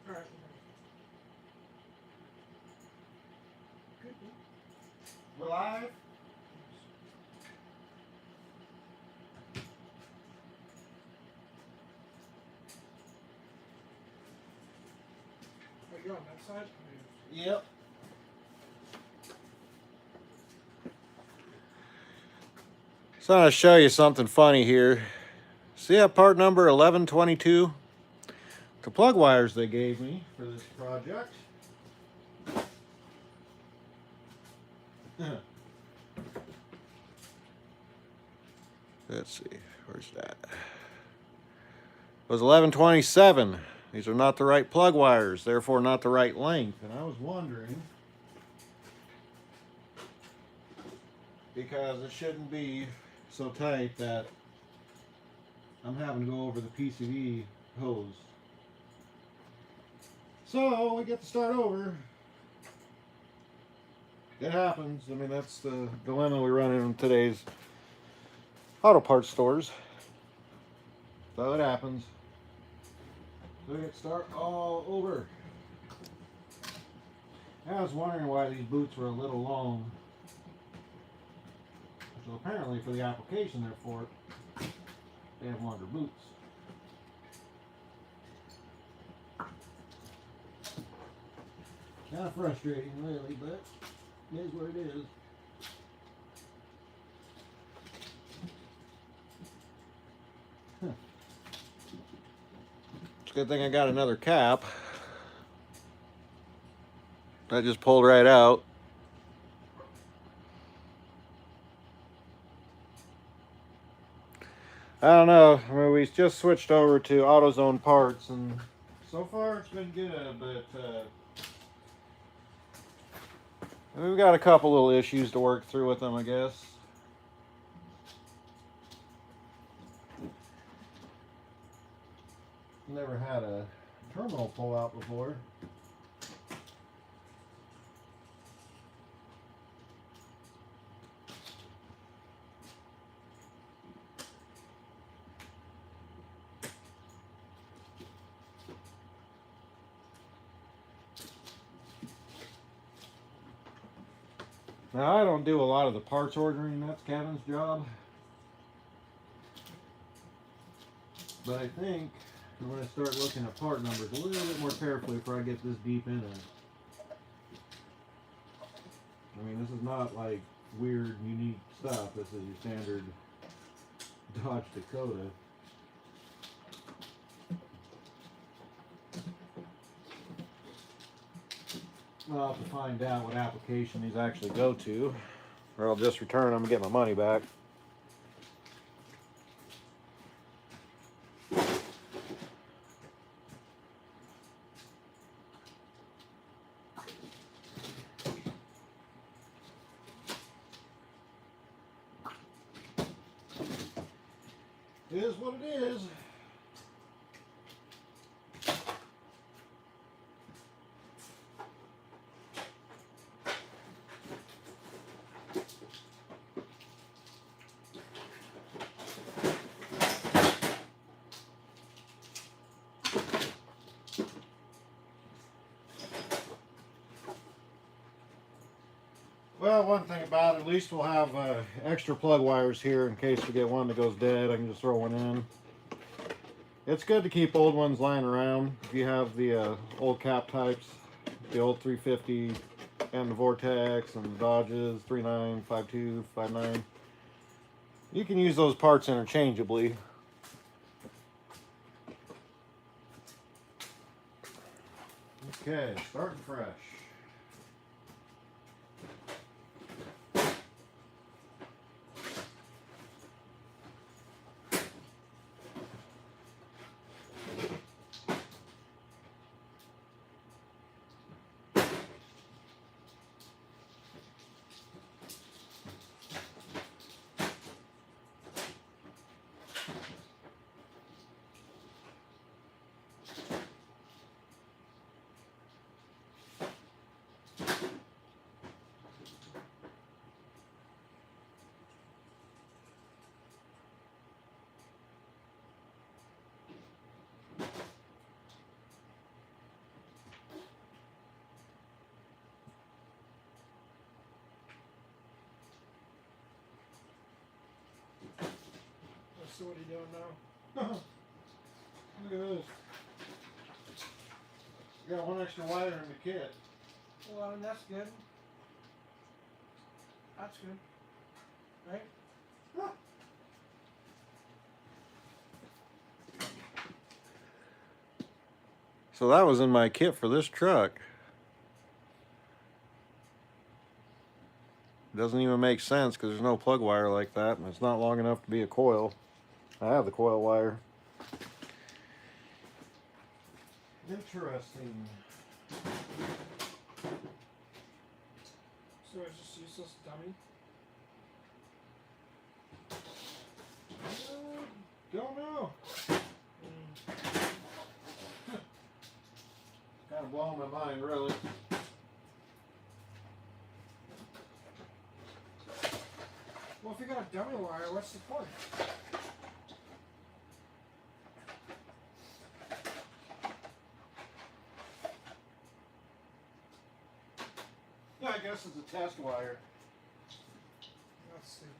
Alright. We're live. Are you on that side? Yep. So I'm going to show you something funny here. See that part number 1122? The plug wires they gave me for this project. Let's see, where's that? It was 1127. These are not the right plug wires, therefore not the right length. And I was wondering, because it shouldn't be so tight that I'm having to go over the PCV hose. So we get to start over. It happens. I mean, that's the dilemma we run in today's auto parts stores. So it happens. So we get to start all over. I was wondering why these boots were a little long. So apparently for the application they're for, they have longer boots. Kind of frustrating, really, but it is what it is. It's a good thing I got another cap. That just pulled right out. I don't know. I mean, we just switched over to AutoZone parts, and so far it's been good, but we've got a couple little issues to work through with them, I guess. Never had a terminal pull out before. Now, I don't do a lot of the parts ordering, that's Kevin's job. But I think I'm going to start looking at part numbers a little bit more carefully before I get this deep in it. I mean, this is not like weird, unique stuff. This is your standard Dodge Dakota. I'll have to find out what application these actually go to, or I'll just return them and get my money back. It is what it is. Well, one thing about it, at least we'll have extra plug wires here in case we get one that goes dead. I can just throw one in. It's good to keep old ones lying around. If you have the old cap types, the old 350 and the Vortex and the Dodges, 39, 52, 59, you can use those parts interchangeably. Okay, starting fresh. So what are you doing now? Look at this. Got one extra wire in the kit. Well, I mean, that's good. That's good. Right? So that was in my kit for this truck. Doesn't even make sense because there's no plug wire like that, and it's not long enough to be a coil. I have the coil wire. Interesting. So it's just useless dummy? Don't know. Kind of blowing my mind, really. Well, if you got a dummy wire, what's the point? Yeah, I guess it's a test wire. That's stupid.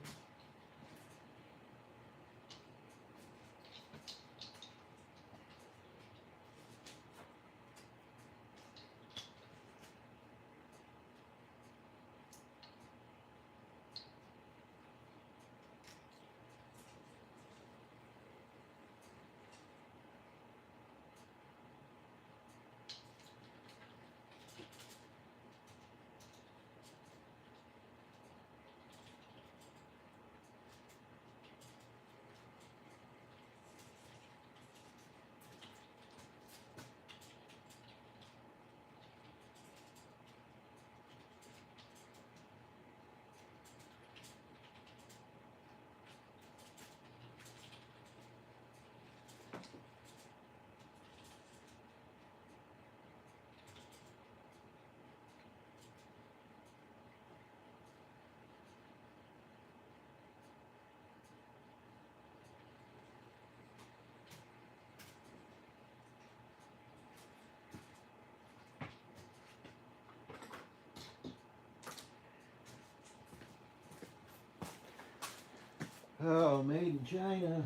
Oh, made in China.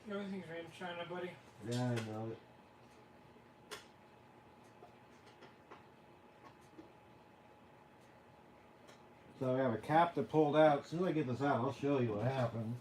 Everything's made in China, buddy. Yeah, I know it. So we have a cap that pulled out. As soon as I get this out, I'll show you what happened.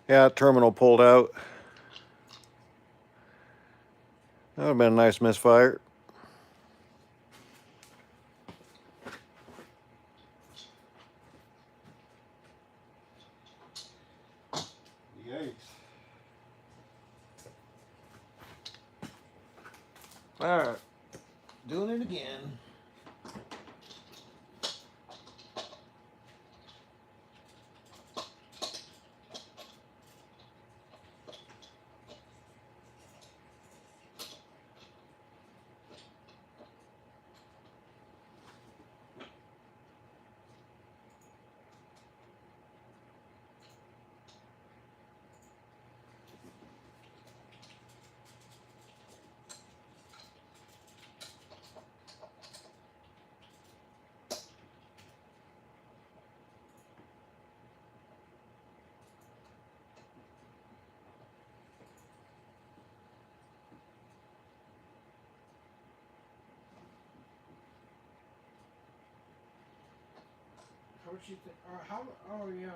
Yeah, terminal pulled out. That would have been a nice misfire. Yikes. Alright, doing it again. How would you think? How? Oh, yeah.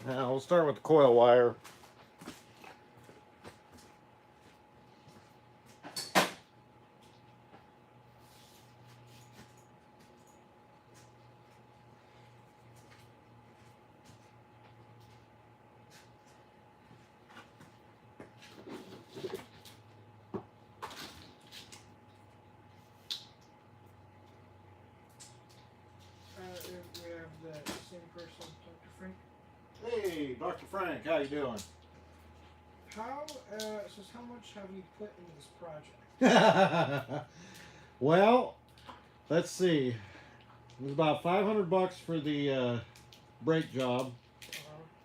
Now we'll start with the coil wire. We have the same person, Dr. Frank. Hey, Dr. Frank, how you doing? How much have you put into this project? Well, let's see. It was about $500 for the brake job.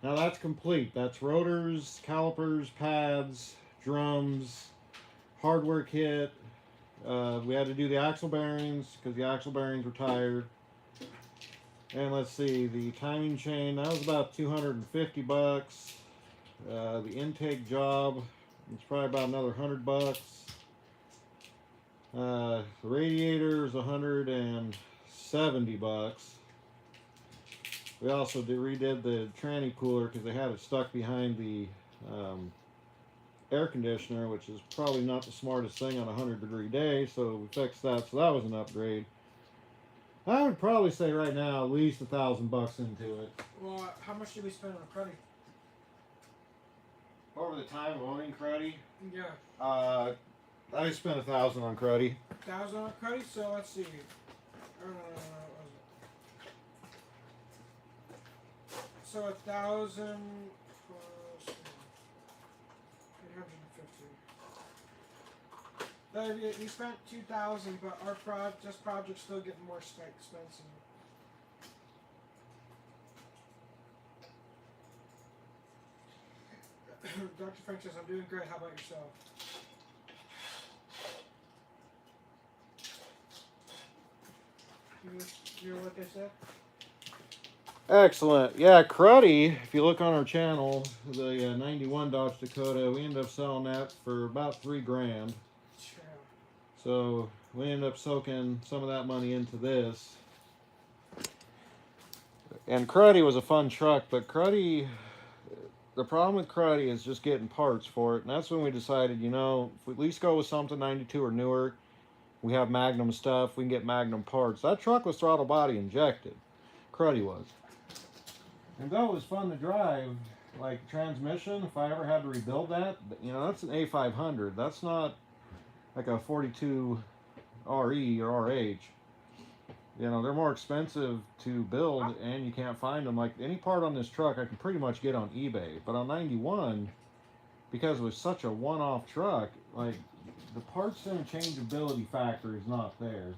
Now that's complete. That's rotors, calipers, pads, drums, hardware kit. We had to do the axle bearings because the axle bearings were tired. And let's see, the timing chain, that was about $250. The intake job, it's probably about another $100. The radiator is $170. We also redid the tranny cooler because they had it stuck behind the air conditioner, which is probably not the smartest thing on a 100-degree day, so we fixed that, so that was an upgrade. I would probably say right now at least $1,000 into it. Well, how much did we spend on cruddy? Over the time of owning cruddy, Yeah. I spent $1,000 on cruddy. 1,000 on cruddy. So let's see. So 1,000 plus 850. You spent 2,000, but this project's still getting more expensive. Dr. Frank says, I'm doing great. How about yourself? You know what they said? Excellent. Yeah, cruddy, if you look on our channel, the 91 Dodge Dakota, we ended up selling that for about $3,000. Sure. So we ended up soaking some of that money into this. And cruddy was a fun truck, but cruddy, the problem with cruddy is just getting parts for it. And that's when we decided, you know, if we at least go with something 92 or newer, we have Magnum stuff, we can get Magnum parts. That truck was throttle body injected. Cruddy was. And though it was fun to drive, like transmission, if I ever had to rebuild that, you know, that's an A500. That's not like a 42 RE or RH. You know, they're more expensive to build and you can't find them. Like any part on this truck I can pretty much get on eBay. But on 91, because it was such a one-off truck, like the parts interchangeability factor is not there.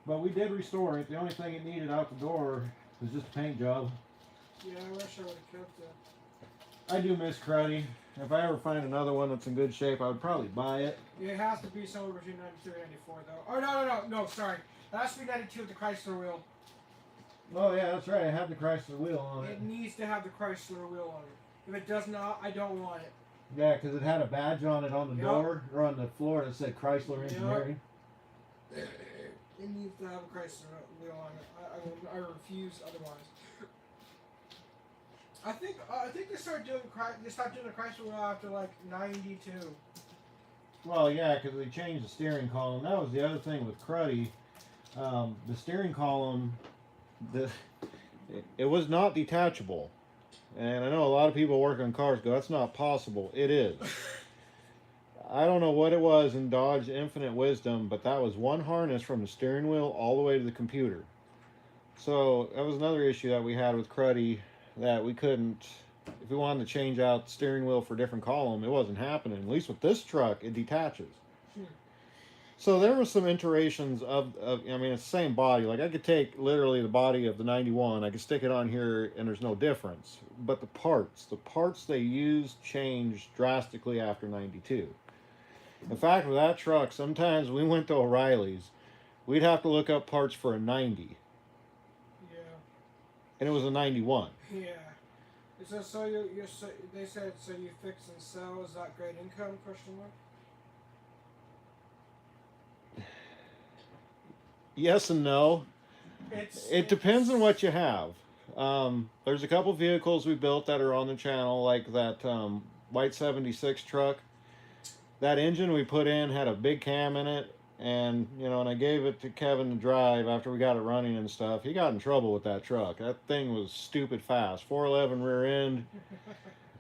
But we did restore it. The only thing it needed out the door was just a paint job. Yeah, I wish I would have kept it. I do miss cruddy. If I ever find another one that's in good shape, I would probably buy it. It has to be somewhere between 92 and 94, though. Oh, no, sorry. It has to be 92 with the Chrysler wheel. Oh, yeah, that's right. I have the Chrysler wheel on it. It needs to have the Chrysler wheel on it. If it does not, I don't want it. Yeah, because it had a badge on it on the door, or on the floor that said Chrysler Engineering. It needs to have a Chrysler wheel on it. I refuse otherwise. I think they stopped doing the Chrysler wheel after like 92. Well, yeah, because they changed the steering column. That was the other thing with cruddy. The steering column, it was not detachable. And I know a lot of people work on cars go, that's not possible. It is. I don't know what it was in Dodge Infinite Wisdom, but that was one harness from the steering wheel all the way to the computer. So that was another issue that we had with cruddy, that we couldn't, if we wanted to change out the steering wheel for a different column, it wasn't happening. At least with this truck, it detaches. So there were some iterations of, I mean, it's the same body. Like I could take literally the body of the 91, I could stick it on here and there's no difference. But the parts they used changed drastically after 92. In fact, with that truck, sometimes we went to O'Reilly's, we'd have to look up parts for a 90. Yeah. And it was a 91. Yeah. They said, so you fix and sell, is that great income, question mark? Yes and no. It depends on what you have. There's a couple vehicles we built that are on the channel, like that white 76 truck. That engine we put in had a big cam in it, and and I gave it to Kevin to drive after we got it running and stuff. He got in trouble with that truck. That thing was stupid fast. 411 rear end,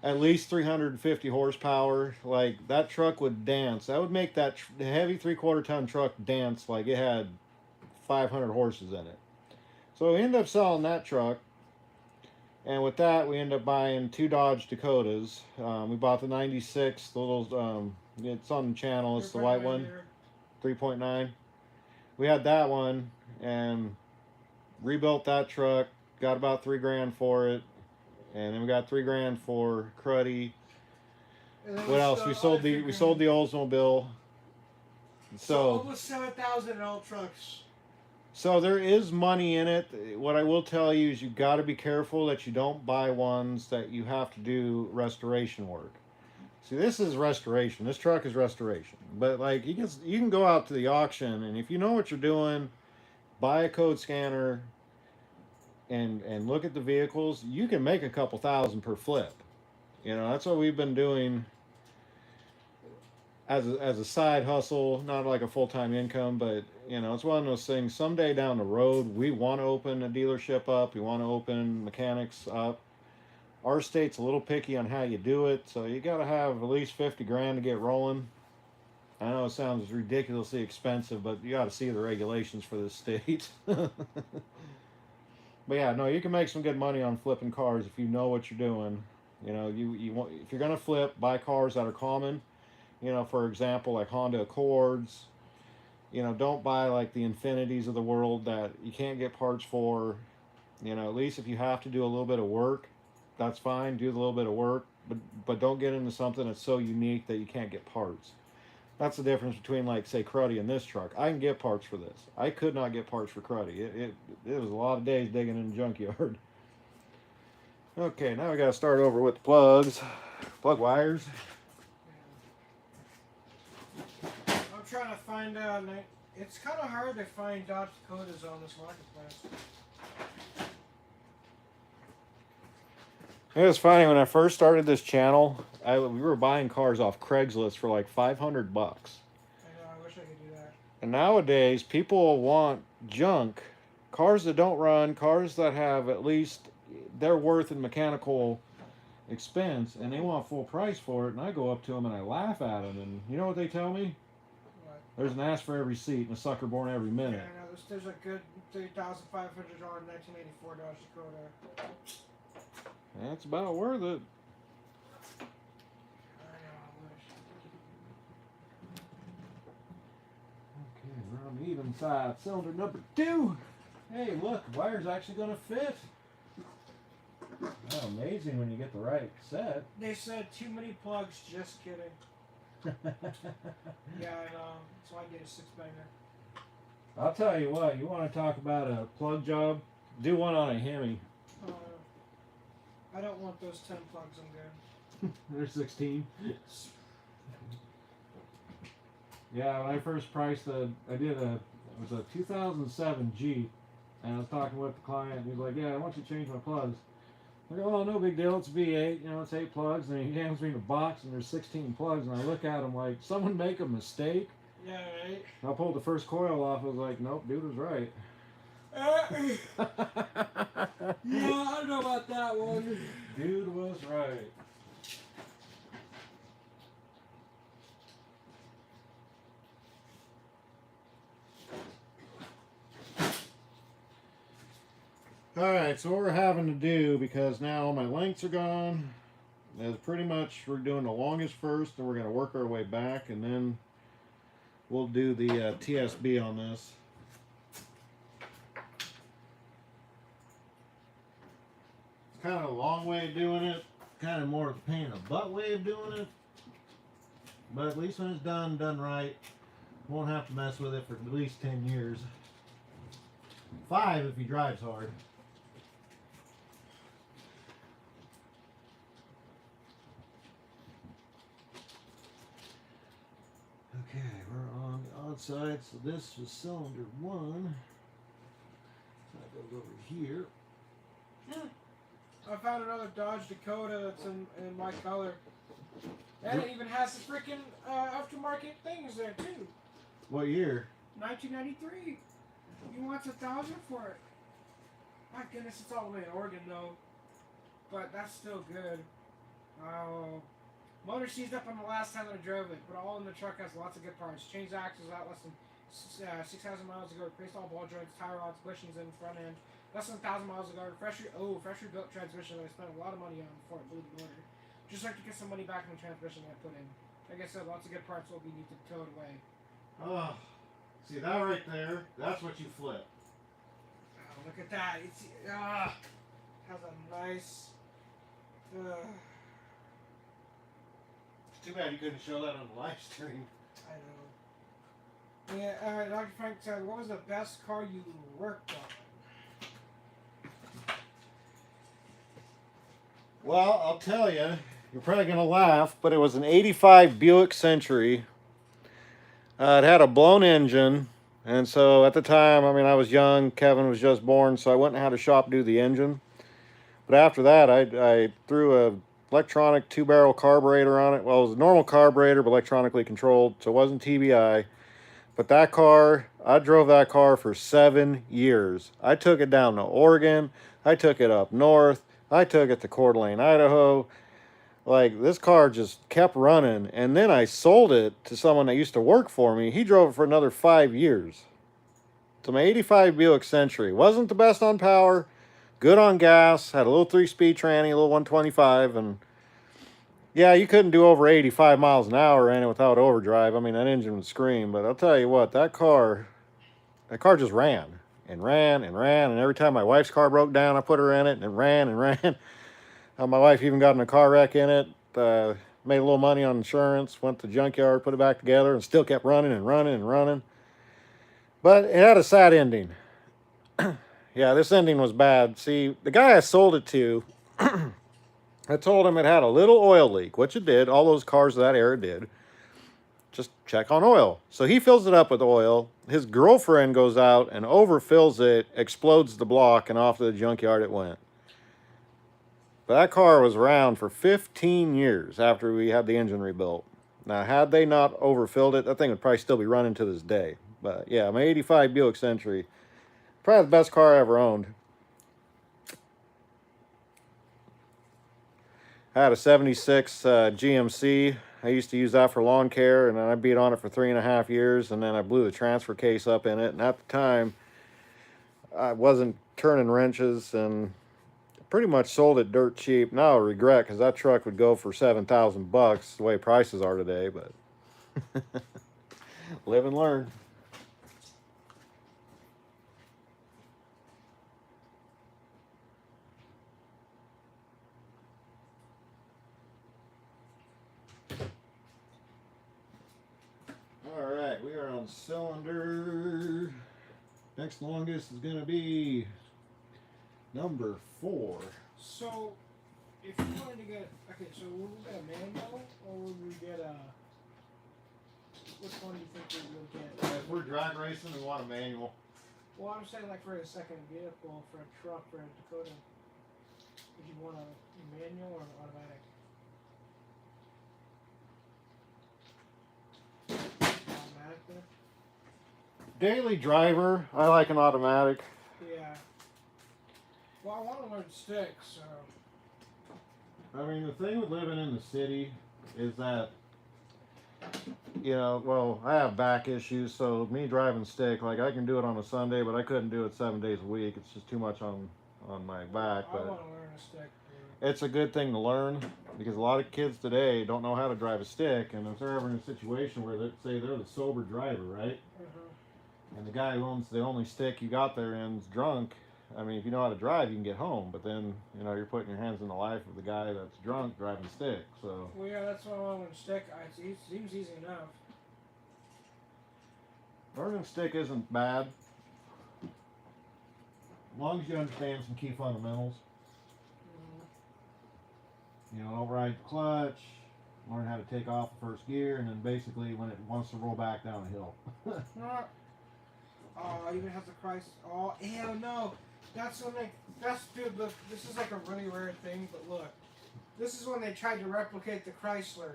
at least 350 horsepower. Like that truck would dance. That would make that heavy 3/4 ton truck dance like it had 500 horses in it. So we ended up selling that truck. And with that, we ended up buying two Dodge Dakotas. We bought the 96, the little, it's on the channel, it's the white one, 3.9. We had that one and rebuilt that truck, got about $3,000 for it. And then we got $3,000 for Cruddy. What else? We sold the Oldsmobile. So almost 7,000 in all trucks. So there is money in it. What I will tell you is you got to be careful that you don't buy ones that you have to do restoration work. See, this is restoration. This truck is restoration. But like you can go out to the auction, and if you know what you're doing, buy a code scanner and look at the vehicles. You can make a couple thousand per flip. That's what we've been doing as a side hustle, not like a full-time income, but it's one of those things. Someday down the road, we want to open a dealership up. We want to open mechanics up. Our state's a little picky on how you do it, so you got to have at least $50,000 to get rolling. I know it sounds ridiculously expensive, but you got to see the regulations for this state. But yeah, no, you can make some good money on flipping cars if you know what you're doing. You want, if you're gonna flip, buy cars that are common. For example, like Honda Accords. Don't buy like the Infinities of the world that you can't get parts for. At least if you have to do a little bit of work, that's fine. Do a little bit of work, but don't get into something that's so unique that you can't get parts. That's the difference between, like, say, Cruddy and this truck. I can get parts for this. I could not get parts for Cruddy. It was a lot of days digging in the junkyard. Okay, now we got to start over with the plugs. Plug wires. I'm trying to find out. It's kind of hard to find Dodge Dakotas on this marketplace. It was funny when I first started this channel. We were buying cars off Craigslist for like $500. I know. I wish I could do that. And nowadays, people want junk, cars that don't run, cars that have at least their worth in mechanical expense, and they want full price for it. And I go up to them and I laugh at them, and you know what they tell me? What? There's an ass for every seat and a sucker born every minute. Yeah, I know. There's a good $3,500 1984 Dodge Dakota. That's about worth it. Okay, we're on the even side. Cylinder number 2. Hey, look, the wire's actually going to fit. Oh, amazing when you get the right set. They said too many plugs. Just kidding. Yeah, I know. So I did a 6-banger. I'll tell you what. You want to talk about a plug job? Do one on a Hemi. I don't want those 10 plugs. I'm good. They're 16. Yeah, when I first priced it was a 2007 Jeep, and I was talking with the client, and he's like, yeah, I want you to change my plugs. I go, oh, no big deal, it's V8, it's 8 plugs, and he hands me the box, and there's 16 plugs, and I look at him like, someone make a mistake? Yeah, right? I pulled the first coil off, I was like, nope, dude was right. Yeah, I don't know about that one. Dude was right. Alright, so what we're having to do, because now all my lengths are gone, is pretty much we're doing the longest first, and we're going to work our way back, and then we'll do the TSB on this. It's kind of a long way of doing it, kind of more of a pain in the butt way of doing it, but at least when it's done right, won't have to mess with it for at least 10 years. 5 if he drives hard. Okay, we're on the odd side, so this was cylinder 1. So that goes over here. I found another Dodge Dakota that's in my color. And it even has the freaking aftermarket things there too. What year? 1993. He wants $1,000 for it. My goodness, it's all the way in Oregon though. But that's still good. Oh. Motor seized up on the last time that I drove it, but all in the truck has lots of good parts. Changed axles out less than 6,000 miles ago. Replaced all ball joints, tie rods, bushings in the front end. Less than 1,000 miles ago. Fresh rebuilt transmission that I spent a lot of money on before it blew the motor. Just like to get some money back in the transmission that I put in. Like I said, lots of good parts will be needed to tow it away. Oh, see that right there? That's what you flip. Oh, look at that. It's has a nice. It's too bad you couldn't show that on the live stream. I know. Yeah, alright, Dr. Frank said, what was the best car you worked on? Well, I'll tell you, you're probably going to laugh, but it was an 85 Buick Century. It had a blown engine, and so at the time, I mean, I was young, Kevin was just born, so I went and had a shop do the engine. But after that, I threw a electronic 2-barrel carburetor on it. Well, it was a normal carburetor, but electronically controlled, so it wasn't TBI. But that car, I drove that car for 7 years. I took it down to Oregon. I took it up north. I took it to Coeur d'Alene, Idaho. Like, this car just kept running. And then I sold it to someone that used to work for me. He drove it for another 5 years. So my 85 Buick Century. Wasn't the best on power. Good on gas. Had a little 3-speed tranny, a little 125. And yeah, you couldn't do over 85 miles an hour in it without overdrive. I mean, that engine would scream. But I'll tell you what, that car just ran. And ran and ran. And every time my wife's car broke down, I put her in it. And it ran and ran. My wife even got in a car wreck in it. Made a little money on insurance. Went to the junkyard, put it back together. And still kept running and running and running. But it had a sad ending. Yeah, this ending was bad. See, the guy I sold it to, I told him it had a little oil leak, which it did. All those cars of that era did. Just check on oil. So he fills it up with oil. His girlfriend goes out and overfills it, explodes the block, and off to the junkyard it went. But that car was around for 15 years after we had the engine rebuilt. Now, had they not overfilled it, that thing would probably still be running to this day. But yeah, my 85 Buick Century, probably the best car I ever owned. I had a 76 GMC. I used to use that for lawn care, and then I beat on it for 3.5 years, and then I blew the transfer case up in it. And at the time, I wasn't turning wrenches, and pretty much sold it dirt cheap. Now I regret, because that truck would go for $7,000 the way prices are today, but live and learn. Alright, we are on cylinder. Next longest is going to be number 4. So, if you wanted to get, okay, so would we get a manual, or would we get a, which one do you think we would get? If we're drag racing, we want a manual. Well, I'm saying like for a second vehicle, for a truck, for a Dakota, would you want a manual or an automatic? Automatic there? Daily driver, I like an automatic. Yeah. Well, I want to learn stick, so. I mean, the thing with living in the city is that, you know, well, I have back issues, so me driving stick, like I can do it on a Sunday, but I couldn't do it 7 days a week. It's just too much on my back. I But want to learn a stick. it's a good thing to learn, because a lot of kids today don't know how to drive a stick, and if they're ever in a situation where, say, they're the sober driver, right? And the guy who owns the only stick you got there and's drunk. I mean, if you know how to drive, you can get home. But then, you know, you're putting your hands in the life of the guy that's drunk driving stick. So. Well, yeah, that's why I want to learn stick. It seems easy enough. Learning stick isn't bad, as long as you understand some key fundamentals. You know, don't ride the clutch, learn how to take off the first gear, and then basically when it wants to roll back down a hill. Oh, even has the price. Oh, hell no. That's when they. That's dude. Look, this is like a really rare thing, but look, this is when they tried to replicate the Chrysler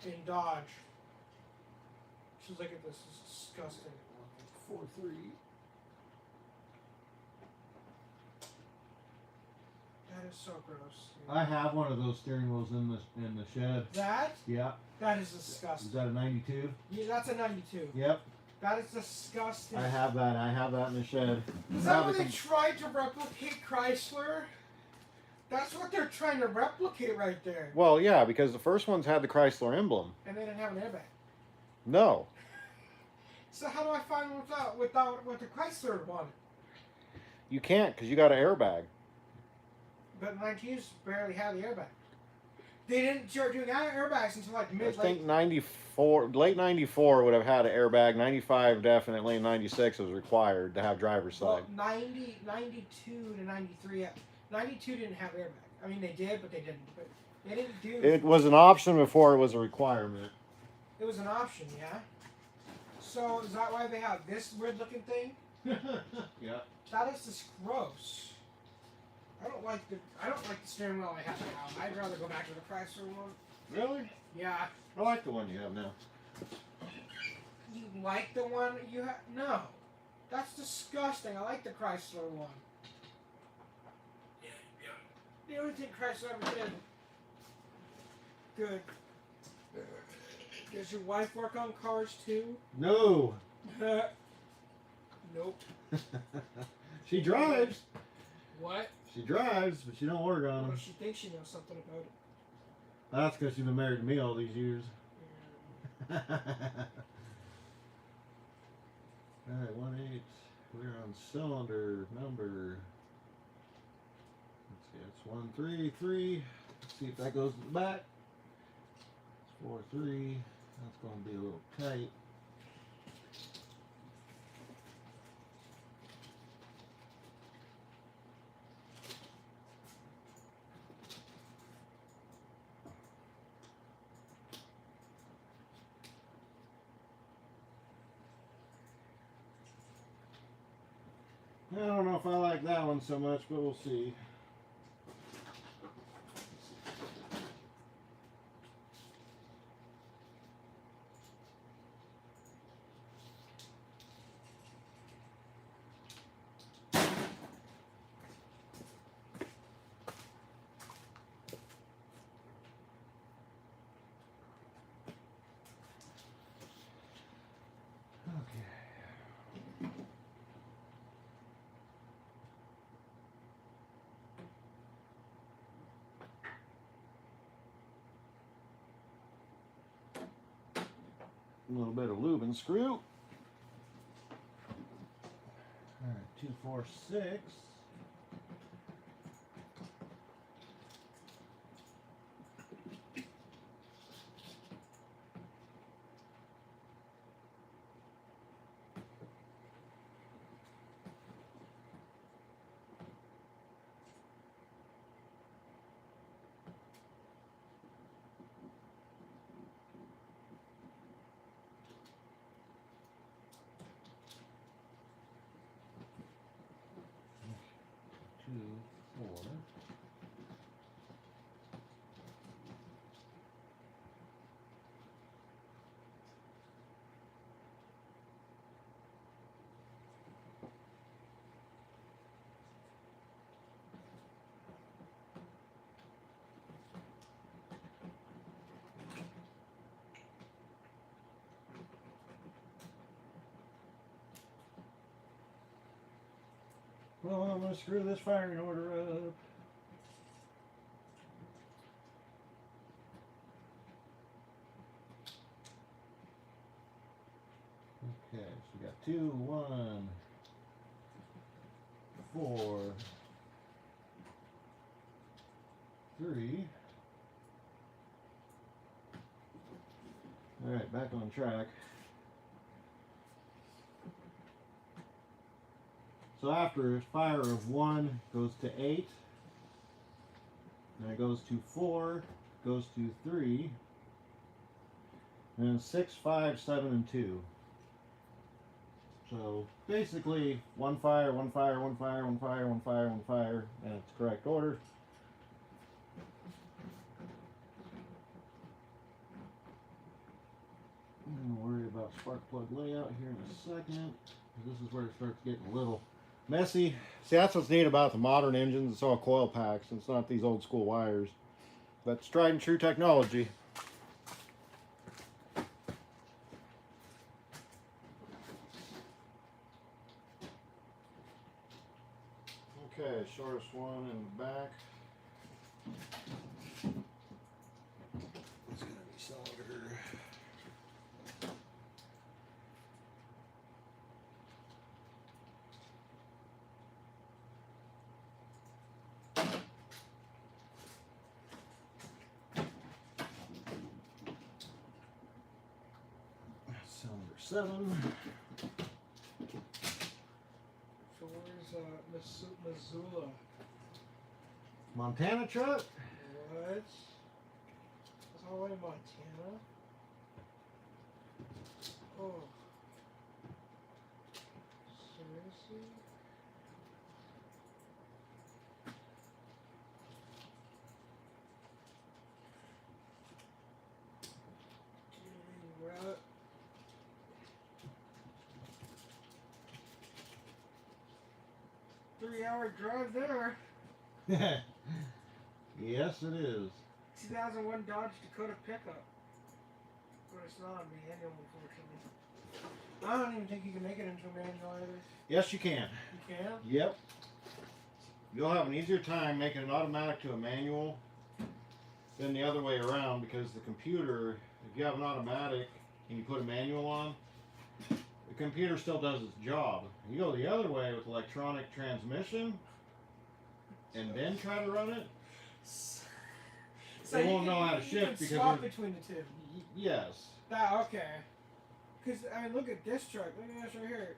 in Dodge. Just look at this. It's disgusting. 4.3. That is so gross. I have one of those steering wheels in the shed. That? Yeah. That is disgusting. Is that a 92? Yeah, that's a 92. Yep. That is disgusting. I have that. I have that in the shed. Is that what they tried to replicate Chrysler? That's what they're trying to replicate right there. Well, yeah, because the first ones had the Chrysler emblem. And they didn't have an airbag. No. So how do I find one without what the Chrysler one? You can't because you got an airbag. But 19s barely had the airbag. They didn't start doing airbags until like I think 94, late 94 would have had an airbag. 95 definitely, and 96 was required to have driver's side. Well, 92 to 93, 92 didn't have airbag. I mean, they did, but they didn't. But they didn't do. It was an option before it was a requirement. It was an option, yeah. So is that why they have this weird-looking thing? Yeah. That is just gross. I don't like the steering wheel I have now. I'd rather go back to the Chrysler one. Really? Yeah. I like the one you have now. You like the one you have? No. That's disgusting. I like the Chrysler one. The only thing Chrysler ever did good. Does your wife work on cars too? No. Nope. She drives. What? She drives, but she don't work on Well, them. she thinks she knows something about it. That's because she's been married to me all these years. Yeah. Alright, 1/8. We're on cylinder number. Let's see, it's 133. Let's see if that goes to the back. It's 43. That's going to be a little tight. I don't know if I like that one so much, but we'll see. A little bit of lube and screw. Alright, 246. Well, I'm going to screw this firing order up. Okay, so we got 2, 1, 4, 3. All right, back on track. So after fire of 1 goes to 8, then it goes to 4, goes to 3, and then 6, 5, 7, and 2. So So basically, one fire, one fire, one fire, one fire, one fire, one fire, and it's correct order. I'm gonna worry about spark plug layout here in a second. This is where it starts getting a little messy. See, that's what's neat about the modern engines. It's all coil packs. It's not these old school wires. But it's tried and true technology. Okay, shortest one in the back. It's gonna be cylinder. Cylinder 7. So where's Missoula? Montana truck? What? It's all the way in Montana? Oh. Seriously? Dang, right. Three-hour drive there. Yes, it is. 2001 Dodge Dakota pickup. But it's not a manual, unfortunately. I don't even think you can make it into a manual either. Yes, you can. You can? Yep. You'll have an easier time making it automatic to a manual than the other way around, because the computer, if you have an automatic and you put a manual on, the computer still does its job. You go the other way with electronic transmission and then try to run it, So it you won't can- know how to you shift can because swap it- between the two. yes. That okay. Because I mean, look at this truck. Look at this right here.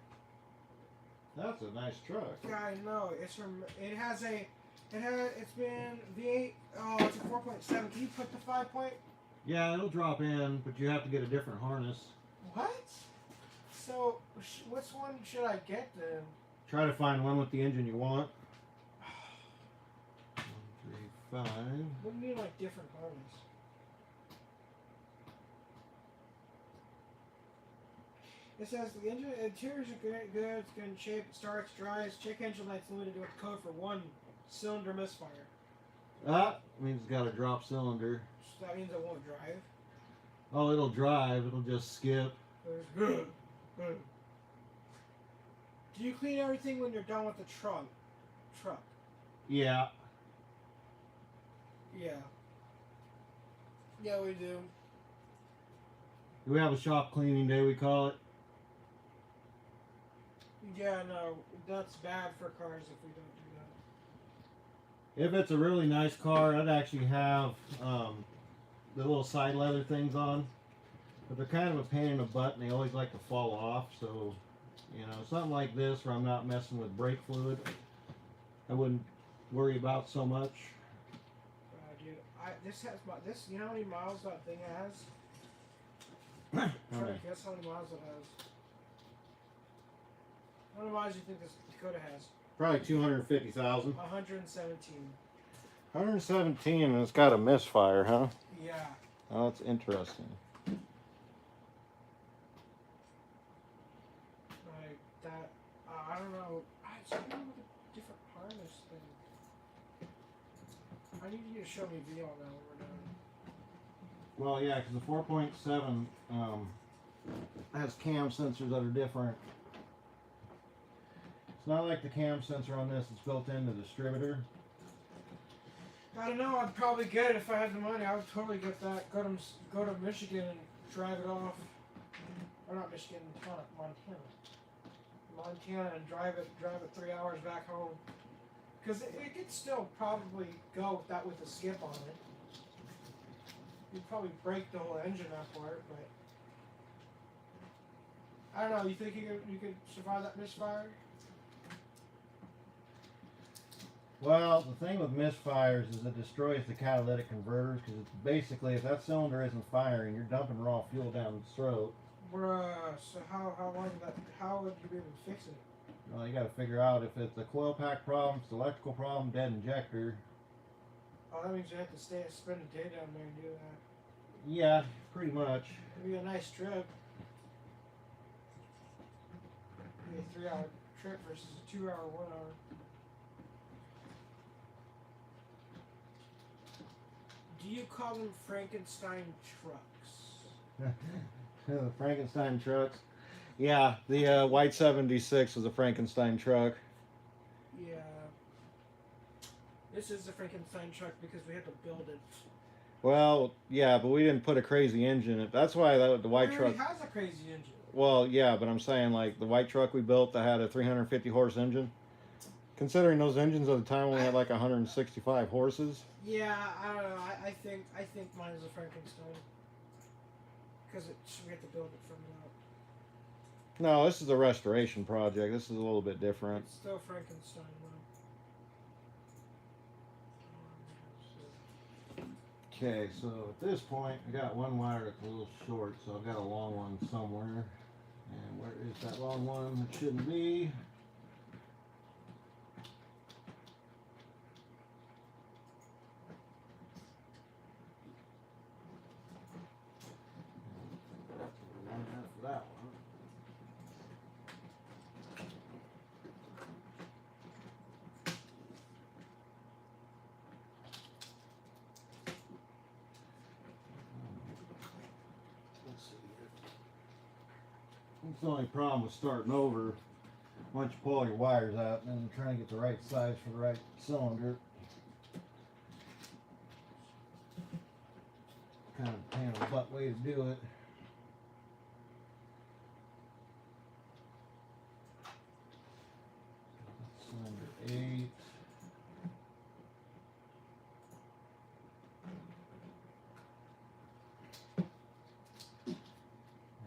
That's a nice truck. Yeah, I know. It's from. It has a. It has. It's been V8. Oh, it's a 4.7. Can you put the 5 point? Yeah, it'll drop in, but you have to get a different harness. What? So, which one should I get then? Try to find one with the engine you want. 1, 3, 5. What do you mean, like different harness? It says the engine interiors are good, it's good in shape, it starts, dries, check engine lights limited with code for 1 cylinder misfire. That means it's got a drop cylinder. So that means it won't drive. Oh, it'll drive, it'll just skip. There's Do you clean everything when you're done with the truck? Yeah. Yeah. Yeah, we do. We have a shop cleaning day, we call it. Yeah, no, that's bad for cars if we don't do that. If it's a really nice car, I'd actually have the little side leather things on. But they're kind of a pain in the butt and they always like to fall off. So, you know, something like this where I'm not messing with brake fluid, I wouldn't worry about so much. Dude, this has this. You know how many miles that thing has? How Try many? to guess how many miles it has. How many miles do you think this Dakota has? Probably 250,000. 117. 117, and it's got a misfire, huh? Yeah. Oh, that's interesting. Like that. I don't know. It's something with a different harness thing. I need you to show me video on that when we're done. Well, yeah, because the 4.7 has cam sensors that are different. It's not like the cam sensor on this is built into the distributor. I don't know. I'd probably get it if I had the money. I would totally get that. Go to Michigan and drive it off. Or not Michigan, Montana. Montana and drive it 3 hours back home. Because it could still probably go with that with a skip on it. You'd probably break the whole engine apart, but I don't know. You think you could survive that misfire? Well, the thing with misfires is it destroys the catalytic converters, because it's basically, if that cylinder isn't firing, you're dumping raw fuel down the throat. Bruh, so how long did that? How would you be able to fix it? Well, you got to figure out if it's a coil pack problem, if it's an electrical problem, dead injector. Oh, that means you have to spend a day down there and do that. Yeah, pretty much. It'd be a nice trip. It'd be a 3-hour trip versus a 2-hour, 1 hour. Do you call them Frankenstein trucks? The Frankenstein trucks. Yeah, the white 76 was a Frankenstein truck. Yeah. This is a Frankenstein truck because we had to build it. Well, yeah, but we didn't put a crazy engine in it. That's why the white truck. It has a crazy engine. Well, yeah, but I'm saying like the white truck we built that had a 350 horse engine. Considering those engines at the time only had like 165 horses. Yeah, I don't know. I think mine is a Frankenstein because we have to build it from the. No, this is a restoration project. This is a little bit different. It's still Frankenstein, though. Okay, so at this point, I got one wire that's a little short, so I've got a long one somewhere. And where is that long one? It shouldn't be. For that one. Let's see here. That's the only problem with starting over. Once you pull all your wires out and then trying to get the right size for the right cylinder. Kind of a pain in the butt way to do it. Cylinder 8. I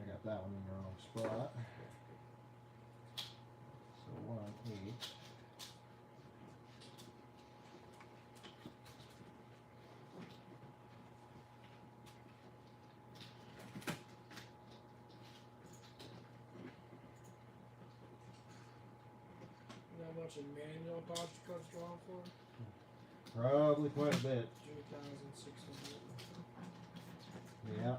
got that one in the wrong spot. So 1, 8. How much a manual Dodge Dakota's going for? Probably quite a bit. 2,600. Yeah.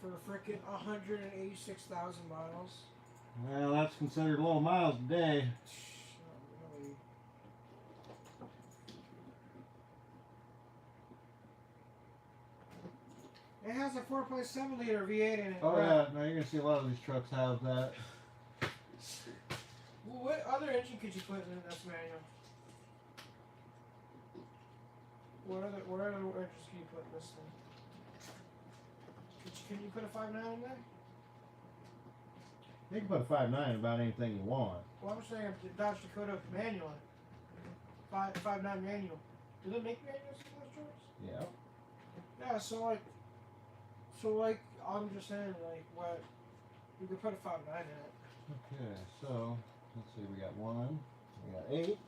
For frickin' 186,000 miles. Well, that's considered low miles a day. Not really. It has a 4.7 liter V8 in it. Oh yeah, now you're gonna see a lot of these trucks have that. Well, what other engine could you put in this manual? What other engines can you put in this thing? Can you put a 5.9 in there? You can put a 5.9 about anything you want. Well, I'm saying a Dodge Dakota manual. 5.9 manual. Do they make manuals for those trucks? Yeah. Yeah, so I'm just saying, like, what, you could put a 5.9 in it. Okay, so, let's see, we got 1, we got 8.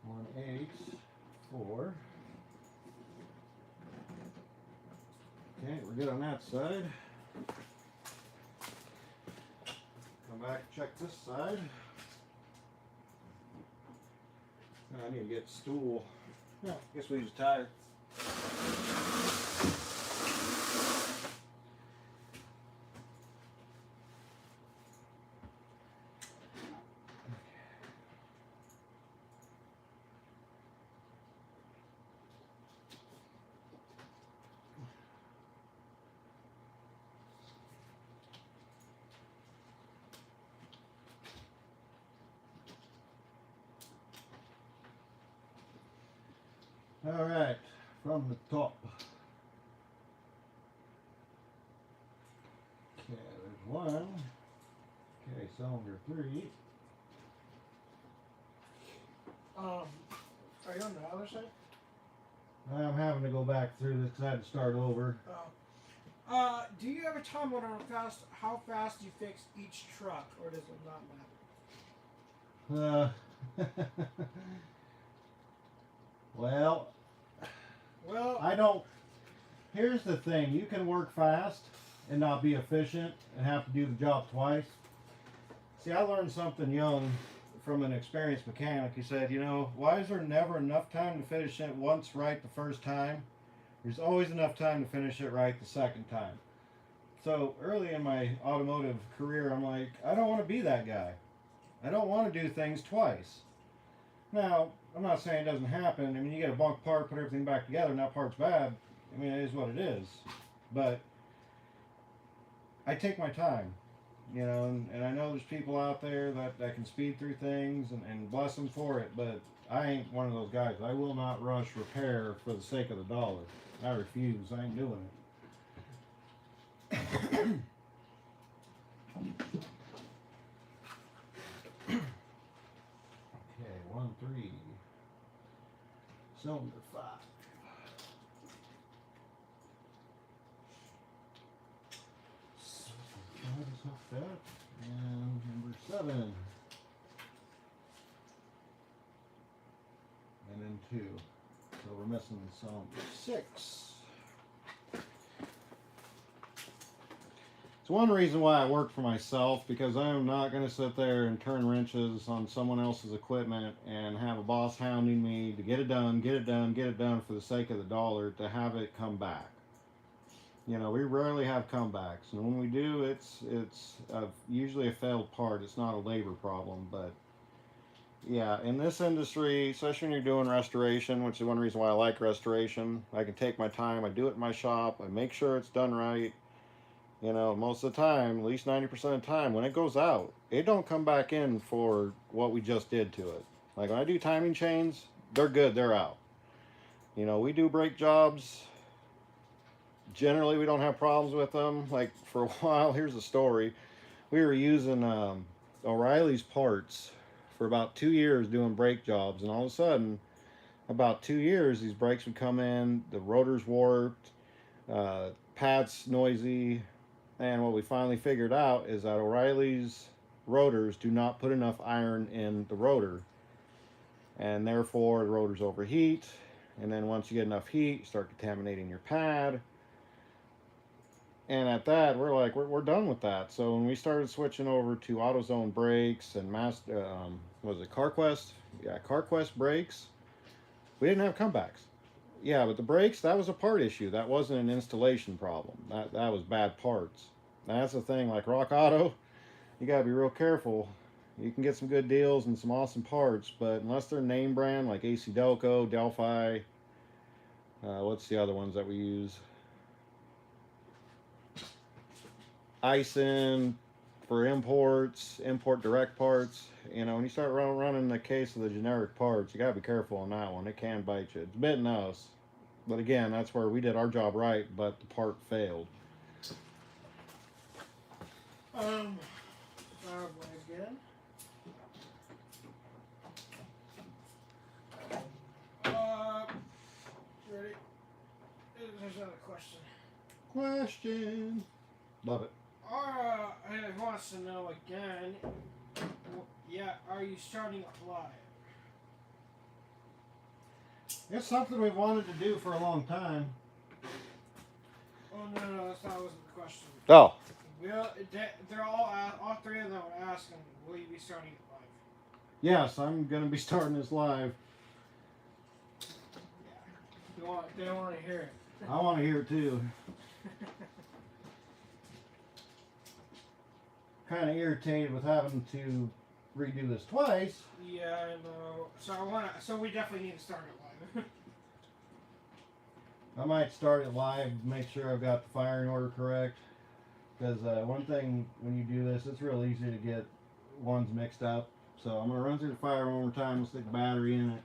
One 8, 4. Okay, we're good on that side. Come back and check this side. I need to get a stool. Yeah, I guess we use a tire. All right, from the top. Okay, there's 1. Okay, cylinder 3. Are you on the other side? I'm having to go back through this because I had to start over. Do you have a time limit on how fast you fix each truck, or does it not matter? Well, Well, I don't. Here's the thing: you can work fast and not be efficient and have to do the job twice. See, I learned something young from an experienced mechanic. He said, you know, why is there never enough time to finish it once right the first time? There's always enough time to finish it right the second time. So early in my automotive career, I'm like, I don't want to be that guy. I don't want to do things twice. Now, I'm not saying it doesn't happen. I mean, you get a bunk part, put everything back together, and that part's bad. I mean, it is what it is. But I take my time, you know, and I know there's people out there that can speed through things, and bless them for it, but I ain't one of those guys. I will not rush repair for the sake of the dollar. I refuse. I ain't doing it. Okay, 1-3. Cylinder 5. That is hooked up. And number 7. And then 2. So we're missing cylinder 6. It's one reason why I work for myself, because I'm not going to sit there and turn wrenches on someone else's equipment and have a boss hounding me to get it done, get it done, get it done for the sake of the dollar to have it come back. You know, we rarely have comebacks, and when we do, it's usually a failed part. It's not a labor problem, but yeah, in this industry, especially when you're doing restoration, which is one reason why I like restoration, I can take my time. I do it in my shop. I make sure it's done right. You know, most of the time, at least 90% of the time, when it goes out, it don't come back in for what we just did to it. Like when I do timing chains, they're good, they're out. You know, we do brake jobs. Generally, we don't have problems with them. Like for a while, here's the story. We were using O'Reilly's parts for about 2 years doing brake jobs, and all of a sudden, about 2 years, these brakes would come in, the rotor's warped, pads noisy. And what we finally figured out is that O'Reilly's rotors do not put enough iron in the rotor. And therefore, the rotors overheat. And then once you get enough heat, you start contaminating your pad. And at that, we're like, we're done with that. So when we started switching over to AutoZone brakes and was it CarQuest? Yeah, CarQuest brakes. We didn't have comebacks. Yeah, but the brakes, that was a part issue. That wasn't an installation problem. That was bad parts. That's the thing, like Rock Auto, you gotta be real careful. You can get some good deals and some awesome parts, but unless they're name brand, like AC Delco, Delphi, what's the other ones that we use? Ison for imports, import direct parts. You know, when you start running the case of the generic parts, you gotta be careful on that one. It can bite you. It's bitten us. But again, that's where we did our job right, but the part failed. again. Ready? There's another question. Question. Love it. He wants to know again. Yeah, are you starting it live? It's something we've wanted to do for a long time. Oh no, that's not wasn't the question. Oh. They're all three of them are asking, will you be starting it live? Yes, I'm going to be starting this live. Yeah. They want to hear it. I want to hear it too. Kind of irritated with having to redo this twice. Yeah, I know. So we definitely need to start it live. I might start it live, make sure I've got the firing order correct. Because one thing when you do this, it's real easy to get ones mixed up. So I'm going to run through the fire one more time, we'll stick the battery in it.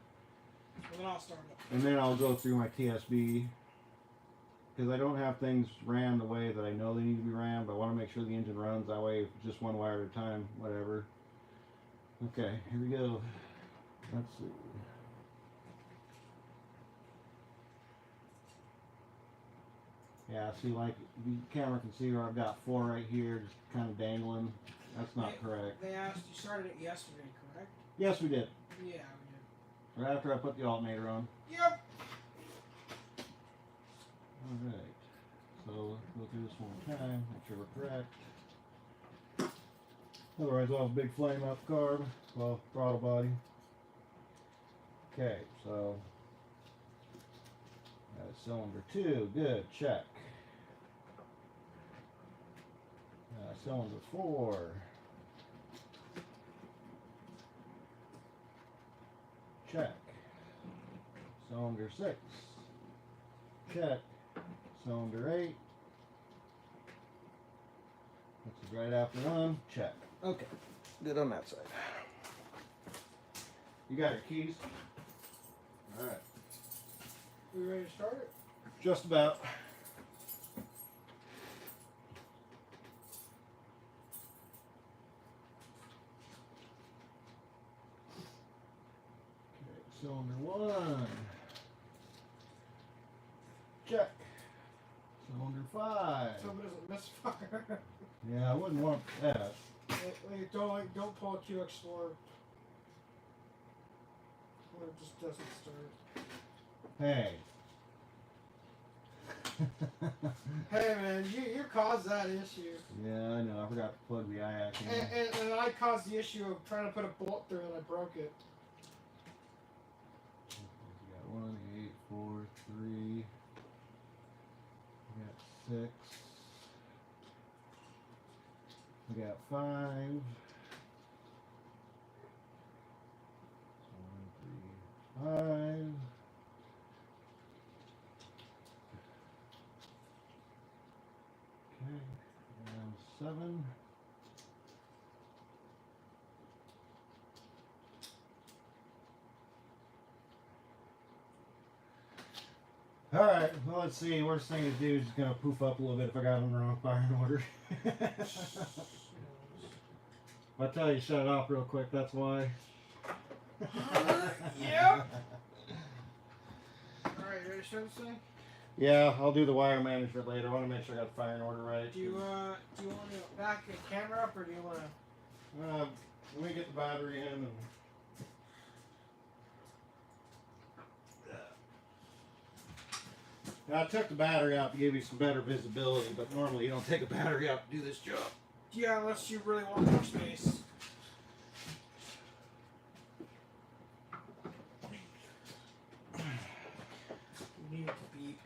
And then I'll start it. And then I'll go through my TSB. Because I don't have things ran the way that I know they need to be ran, but I want to make sure the engine runs that way, just one wire at a time, whatever. Okay, here we go. Let's see. Yeah, see, like the camera can see where I've got 4 right here, just kind of dangling. That's not correct. They asked, you started it yesterday, correct? Yes, we did. Yeah, we did. Right after I put the alternator on. Yep. Alright, so let's go through this one more time, make sure we're correct. Otherwise I'll have a big flame out the carb, well, throttle body. Okay, so cylinder 2, good, check. Cylinder 4. Check. Cylinder 6. Check. Cylinder 8. This is right after 1. Check. Okay. Good on that side. You got your keys? Alright. We ready to start it? Just about. Okay, cylinder 1. Check. Cylinder 5. Somebody doesn't misfire. Yeah, I wouldn't want that. Don't pull a Q Explorer. Or it just doesn't start. Hey. Hey man, you caused that issue. Yeah, I know. I forgot to plug the IAC in. And I caused the issue of trying to put a bolt through and I broke it. We got 1, 8, 4, 3. We got 6. We got 5. 1, 3, 5. Okay, and 7. All right, well, let's see. Worst thing to do is just gonna poof up a little bit if I got them in the wrong firing order. If I tell you shut it off real quick, that's why. Yep. Alright, you ready to start this thing? Yeah, I'll do the wire management later. I want to make sure I got the firing order right. Do you want to back the camera up or do you want to? Let me get the battery in and. Now, I took the battery out to give you some better visibility, but normally you don't take a battery out to do this job. Yeah, unless you really want more space. You need to beep.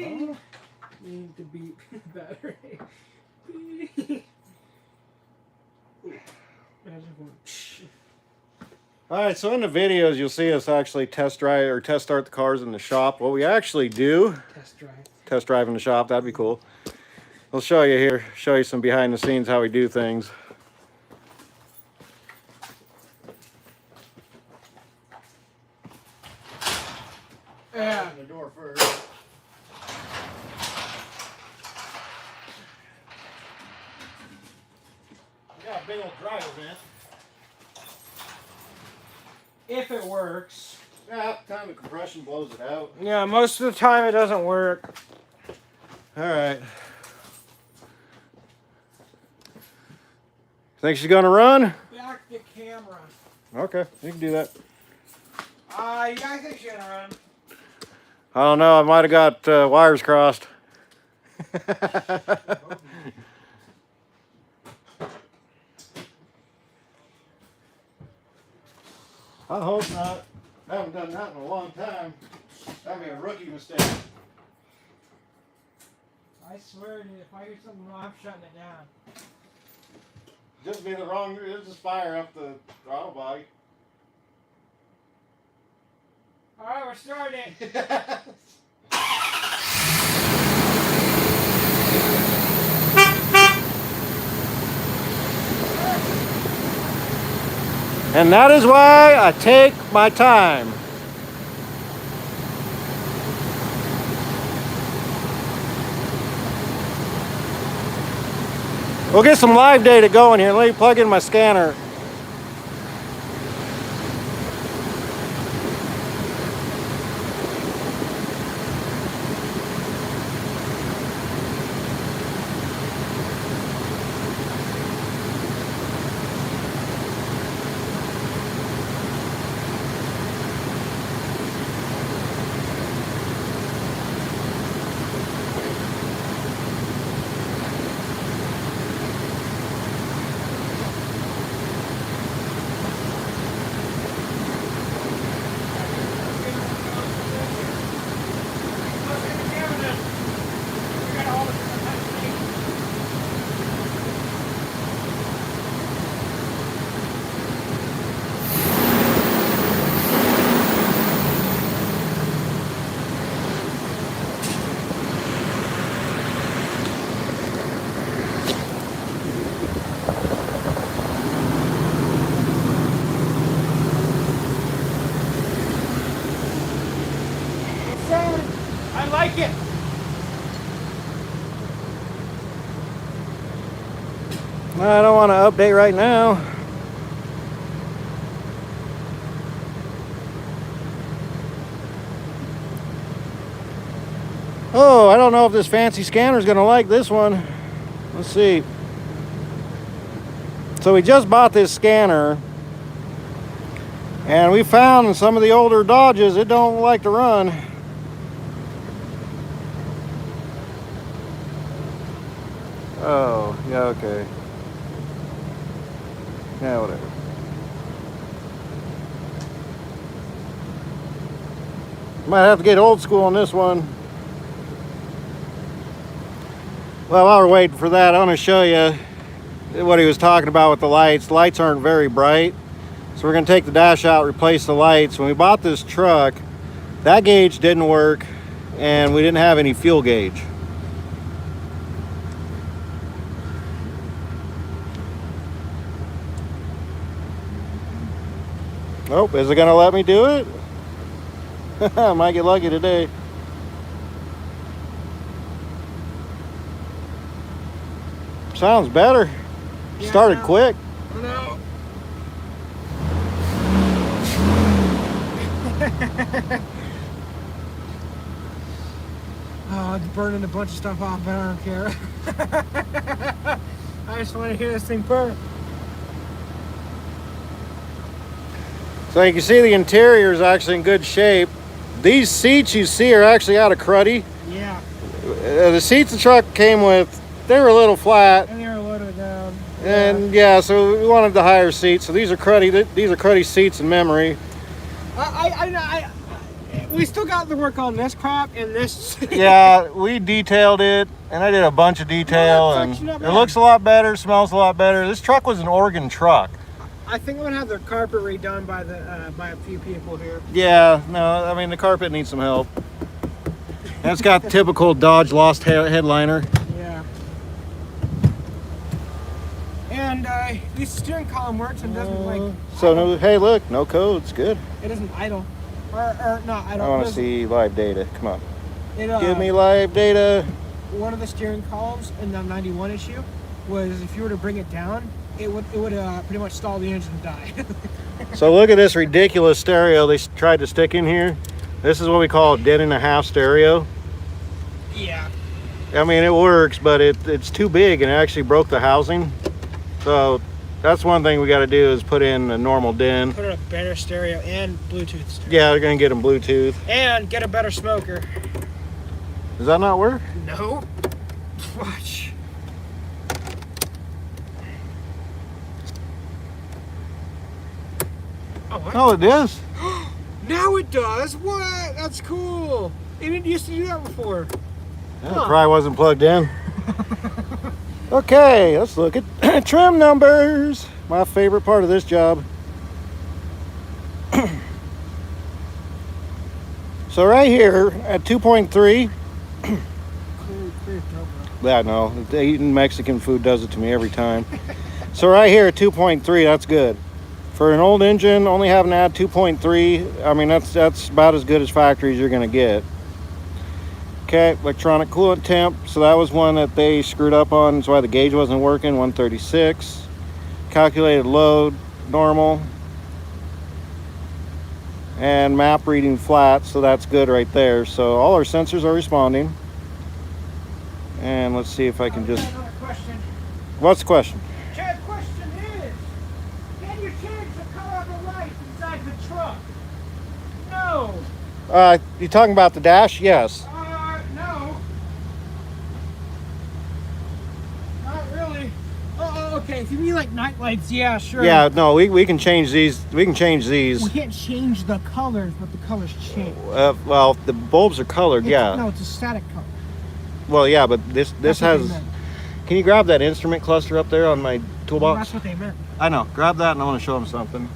Oh. You need to beep battery. Beep. Imagine going. Alright, so in the videos you'll see us actually test start the cars in the shop. What we actually do, test drive in the shop, that'd be cool. I'll show you here, show you some behind the scenes how we do things. Yeah. Open the door first. We got a big old dryer vent. If it works. Yeah, half the time the compression blows it out. Yeah, most of the time it doesn't work. Alright. Think she's gonna run? Back the camera. Okay, you can do that. You guys think she's gonna run? I don't know, I might have got wires crossed. I hope not. I haven't done that in a long time. That'd be a rookie mistake. I swear to you, if I hear something wrong, I'm shutting it down. Just be the wrong, it'll just fire up the throttle body. Alright, we're starting. And that is why I take my time. We'll get some live data going here. Let me plug in my scanner. I don't want to update right now. Oh, I don't know if this fancy scanner is going to like this one. Let's see. So we just bought this scanner, and we found in some of the older Dodges it don't like to run. Oh, yeah, okay. Yeah, whatever. Might have to get old school on this one. Well, while we're waiting for that, I want to show you what he was talking about with the lights. The lights aren't very bright, so we're going to take the dash out, replace the lights. When we bought this truck, that gauge didn't work, and we didn't have any fuel gauge. Nope, is it going to let me do it? I might get lucky today. Sounds better. Yeah, Started quick. No. Oh, it's burning a bunch of stuff off, but I don't care. I just want to hear this thing burn. So you can see the interior is actually in good shape. These seats you see are actually out of cruddy. Yeah. The seats the truck came with, they were a little flat. And they were loaded down. And yeah, so we wanted the higher seats. So these are cruddy. These are cruddy seats in memory. We still got the work on this crap and this. Yeah, we detailed it, and I did a bunch of detail, and it looks a lot better, smells a lot better. This truck was an Oregon truck. I think I'm gonna have the carpet redone by a few people here. Yeah, no, I mean the carpet needs some help. And it's got the typical Dodge lost headliner. Yeah. And the steering column works and doesn't like. So no, hey, look, no codes, good. It doesn't idle, or not idle. I want to see live data. Come on, It, give me live data. One of the steering columns in the 91 issue was if you were to bring it down, it would pretty much stall the engine and die. So look at this ridiculous stereo they tried to stick in here. This is what we call a den-and-a-half stereo. Yeah. I mean, it works, but it's too big and it actually broke the housing. So that's one thing we got to do is put in a normal den. Put in a better stereo and Bluetooth stereo. Yeah, they're going to get them Bluetooth. And get a better smoker. Does that not work? No. Watch. Oh, what? Oh, it is? Now it does? What? That's cool. It didn't used to do that before. Yeah, it probably wasn't plugged in. Okay, let's look at trim numbers. My favorite part of this job. So right here at 2.3. Yeah, no, eating Mexican food does it to me every time. So right here at 2.3, that's good. For an old engine, only having to add 2.3, I mean, that's about as good as factory as you're going to get. Okay, electronic coolant temp. So that was one that they screwed up on. That's why the gauge wasn't working, 136. Calculated load, normal. And map reading flat, so that's good right there. So all our sensors are responding. And let's see if I can just... Another question. What's the question? Chad, question is, can you change the color of the lights inside the truck? No. You talking about the dash? Yes. No. Not really. Oh, okay. If you mean like night lights, yeah, sure. Yeah, no, we can change these. We can change these. We can't change the colors, but the colors change. Well, the bulbs are colored, yeah. No, it's a static color. Well, yeah, but this That's what they has... meant. Can you grab that instrument cluster up there on my Well, toolbox? that's what they meant. I know. Grab that and I want to show them something.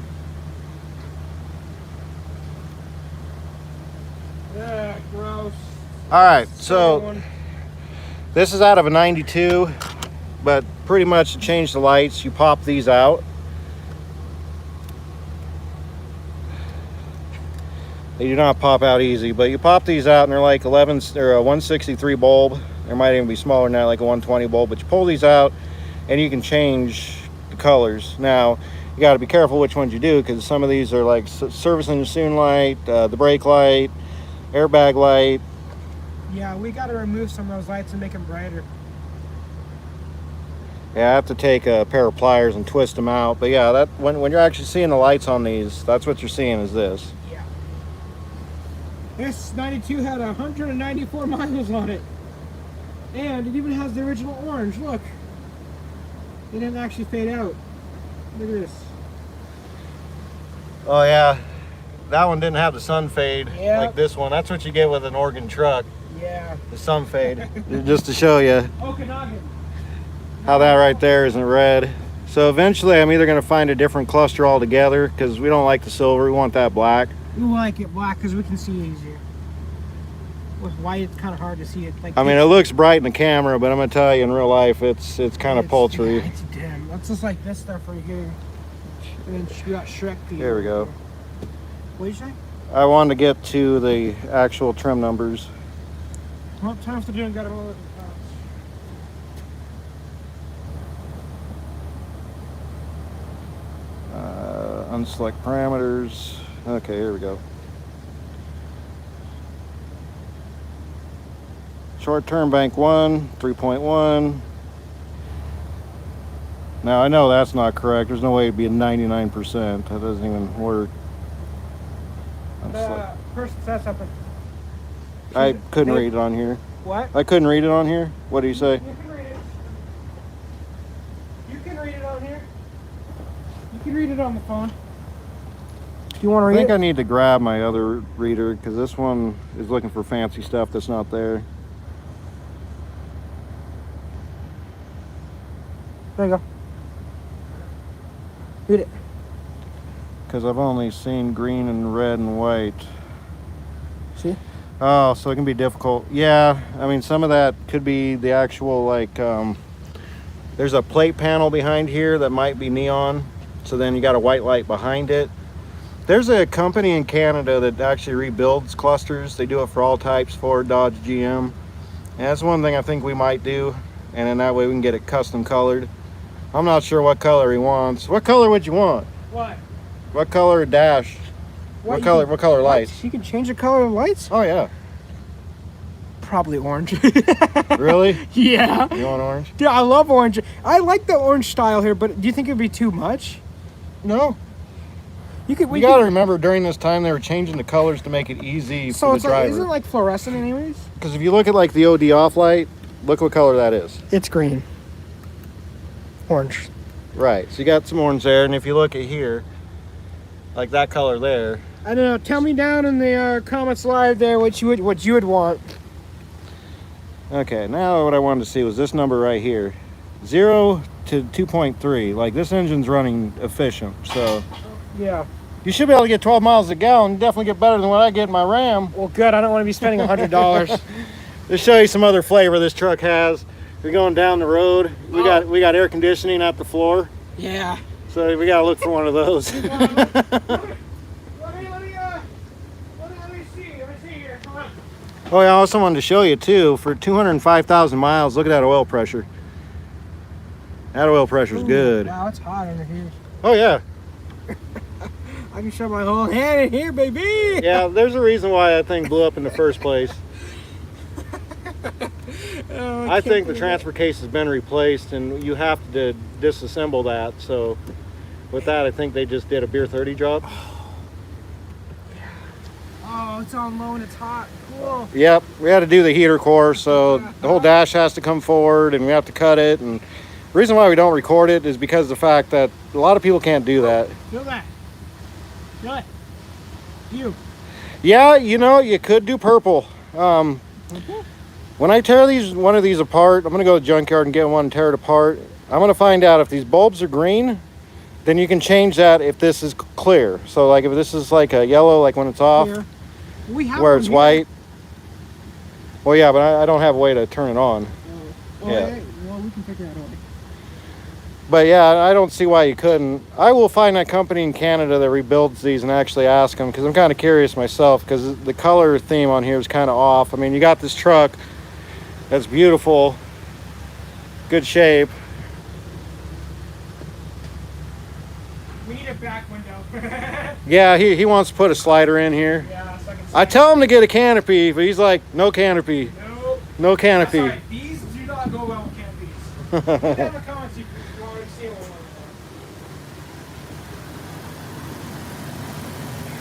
Yeah, gross. All right, so this is out of a 92, but pretty much to change the lights, you pop these out. They do not pop out easy, but you pop these out and they're like 11 or a 163 bulb. There might even be smaller than that, like a 120 bulb, but you pull these out and you can change the colors. Now, you got to be careful which ones you do, because some of these are like service engine soon light, the brake light, airbag light. Yeah, we got to remove some of those lights and make them brighter. Yeah, I have to take a pair of pliers and twist them out. But yeah, that when you're actually seeing the lights on these, that's what you're seeing is this. Yeah. This 92 had 194 miles on it. And it even has the original orange. Look. It didn't actually fade out. Look at this. Oh yeah, that one didn't have the sun fade Yep. like this one. That's what you get with an Oregon truck, Yeah. the sun fade. Just to show you Okanagan. how that right there isn't red. So eventually I'm either going to find a different cluster altogether, because we don't like the silver, we want that black. We like it black because we can see easier. With white, it's kind of hard to see it. Like I mean, it looks bright in the camera, but I'm going to tell you, in real life, it's kind of paltry. Yeah, it's dim. That's just like this stuff right here. And then you got Shrek. Here we go. What did you say? I wanted to get to the actual trim numbers. Well, times to do and got to roll it. Unselect parameters. Okay, here we go. Short term bank 1, 3.1. Now I know that's not correct. There's no way it'd be a 99%. That doesn't even work. The person said something. I couldn't read it on here. What? I couldn't read it on here. What do you say? You can read it. You can read it on here. You can read it on the phone. You want to I read think it? I need to grab my other reader, because this one is looking for fancy stuff that's not there. There you go. Read it. Because I've only seen green and red and white. See? Oh, so it can be difficult. Yeah, I mean, some of that could be the actual, like, there's a plate panel behind here that might be neon. So then you got a white light behind it. There's a company in Canada that actually rebuilds clusters. They do it for all types, Ford, Dodge, GM. And that's one thing I think we might do. And then that way we can get it custom colored. I'm not sure what color he wants. What color would you want? What? What color dash? What color lights? You can change the color of lights? Oh yeah. Probably orange. Really? Yeah. You want orange? Yeah, I love orange. I like the orange style here, but do you think it'd be too much? No. You could. You gotta remember, during this time they were changing the colors to make it easy So for it's the like, driver. isn't it like fluorescent anyways? Because if you look at like the OD off light, look what color that is. It's green. Orange. Right. So you got some orange there, and if you look at here, like that color there. I don't know. Tell me down in the comments live there what you would want. Okay. Now what I wanted to see was this number right here, 0 to 2.3. Like this engine's running efficient, so. Yeah. You should be able to get 12 miles a gallon. Definitely get better than what I get in my Ram. Well, good. I don't want to be spending $100. To show you some other flavor this truck has. You're going down the road. We got air conditioning at the floor. Yeah. So we gotta look for one of those. Let me see here. Come on. Oh yeah, I also wanted to show you too, for 205,000 miles, look at that oil pressure. That oil pressure's good. Wow, it's hot under here. Oh yeah. I can show my whole hand in here, baby. Yeah, there's a reason why that thing blew up in the first place. I think the transfer case has been replaced, and you have to disassemble that. So with that, I think they just did a beer 30 drop. Oh, it's on low and it's hot. Cool. Yep, we had to do the heater core, so the whole dash has to come forward, and we have to cut it. And the reason why we don't record it is because of the fact that a lot of people can't do that. Feel that. Feel it. You. Yeah, you know, you could do purple. When I tear one of these apart, I'm gonna go to the junkyard and get one and tear it apart. I'm gonna find out if these bulbs are green, then you can change that if this is clear. So like if this is like a yellow, like when it's off, Here. We have where one it's here. white. Well, yeah, but I don't have a way to turn it on. Oh, Yeah. well, we can figure that out. But yeah, I don't see why you couldn't. I will find that company in Canada that rebuilds these and actually ask them, because I'm kind of curious myself, because the color theme on here is kind of off. I mean, you got this truck that's beautiful, good shape, We need a back window. Yeah, he wants to put a slider in here. Yeah, so I tell him to get a canopy, but he's like, no canopy. Nope. No canopy. Sorry, these do not go well with canopies. Put down in the comments if you want to see one.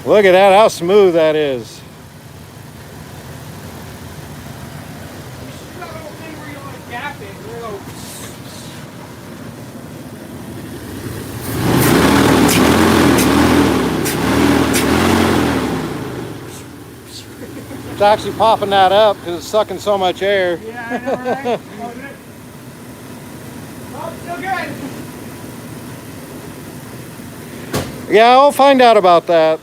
Look at that, how smooth that is. You should do that little thing where you like gap it. Where you go, It's actually popping that up because it's sucking so much air. yeah, I know, right? Oh, did it? Oh, still good. Yeah, I'll find out about that.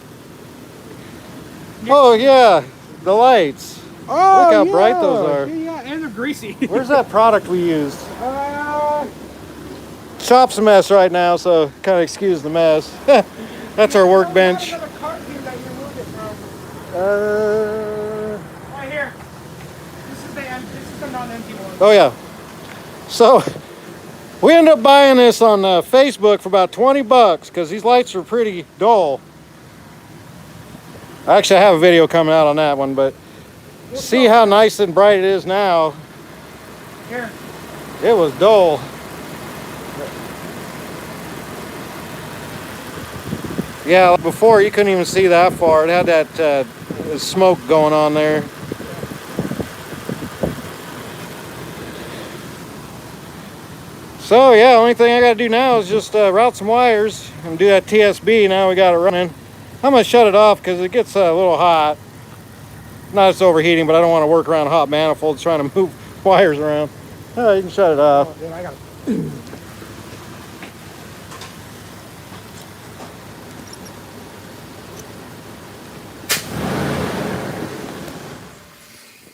Oh yeah, the lights. Oh, look how bright those are. Yeah, and they're greasy. Where's that product we used? Shop's a mess right now, so kind of excuse the mess. That's our workbench. Another cart here that you moved it from. Right here. This is the non-empty one. Oh yeah. So we ended up buying this on Facebook for about 20 bucks because these lights are pretty dull. Actually, I have a video coming out on that one, but see how nice and bright it is now. Here. It was dull. Yeah, before you couldn't even see that far. It had that smoke going on there. So yeah, only thing I gotta do now is just route some wires and do that TSB. Now we got it running. I'm gonna shut it off because it gets a little hot. Not it's overheating, but I don't want to work around hot manifolds trying to move wires around. Oh, you can shut it off. Oh, dude, I got it.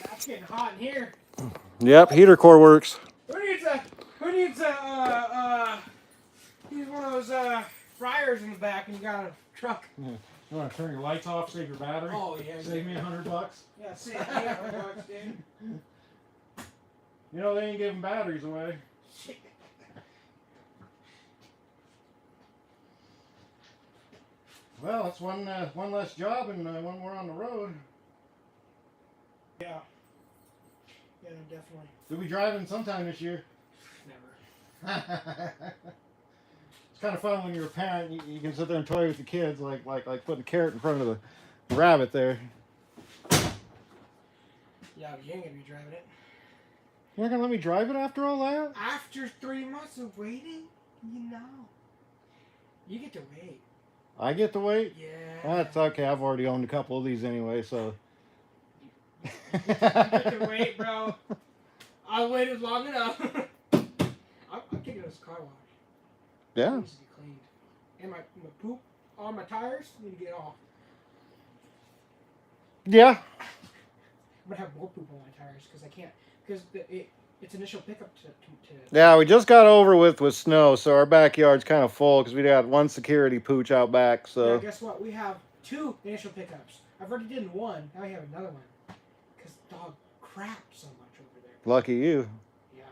That's getting hot in here. Yep, heater core works. Who needs one of those fryers in the back and you got a truck? Yeah. You want to turn your lights off, save your battery? Oh yeah. Save me $100. Yeah, save me $100, dude. You know they ain't giving batteries away. Shit. Well, that's one less job and one more on the road. Yeah. Yeah, definitely. We'll be driving sometime this year. Never. It's kind of fun when you're a parent. You can sit there and toy with your kids, like putting a carrot in front of the rabbit there. Yeah, but you ain't gonna be driving it. You're not gonna let me drive it after all that? After 3 months of waiting, you know. You get to wait. I get to wait? Yeah. That's okay. I've already owned a couple of these anyway, so. You get to wait, bro. I waited long enough. I'm taking this car wash. Yeah. It needs to be cleaned. And my poop on my tires need to get off. Yeah. I'm gonna have more poop on my tires because I can't. Because it's initial pickup to. Yeah, we just got over with snow, so our backyard's kind of full because we got one security pooch out back. So. Yeah, guess what? We have 2 initial pickups. I've already did one. Now we have another one. Because dog crap so much over there. Lucky you. Yeah.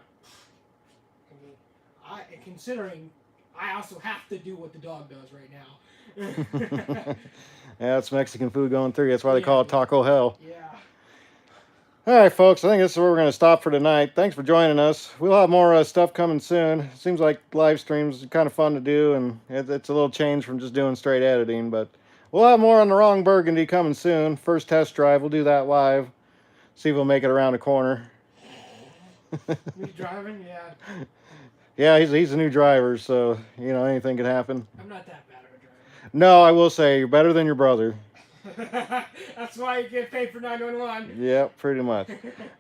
I mean, considering I also have to do what the dog does right now. Yeah, it's Mexican food going through. That's why they call it Taco Hell. Yeah. All right, folks. I think this is where we're going to stop for tonight. Thanks for joining us. We'll have more stuff coming soon. It seems like live streams are kind of fun to do, and it's a little change from just doing straight editing. But we'll have more on the Wrong Burgundy coming soon. First test drive. We'll do that live. See if we'll make it around the corner. Me driving? Yeah. Yeah, he's a new driver, so, you know, anything could happen. I'm not that bad of a driver. No, I will say, you're better than your brother. That's why you get paid for 911. Yeah, pretty much.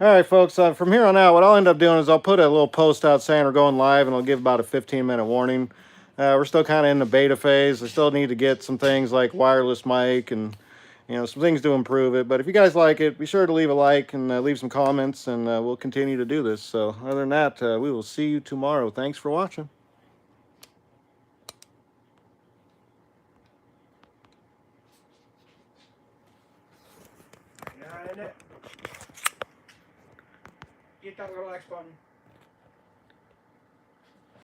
All right, folks, from here on out, what I'll end up doing is I'll put a little post out saying we're going live, and I'll give about a 15-minute warning. We're still kind of in the beta phase. I still need to get some things like wireless mic and, you know, some things to improve it. But if you guys like it, be sure to leave a like and leave some comments, and we'll continue to do this. So other than that, we will see you tomorrow. Thanks for watching. Got it. Hit that little X button.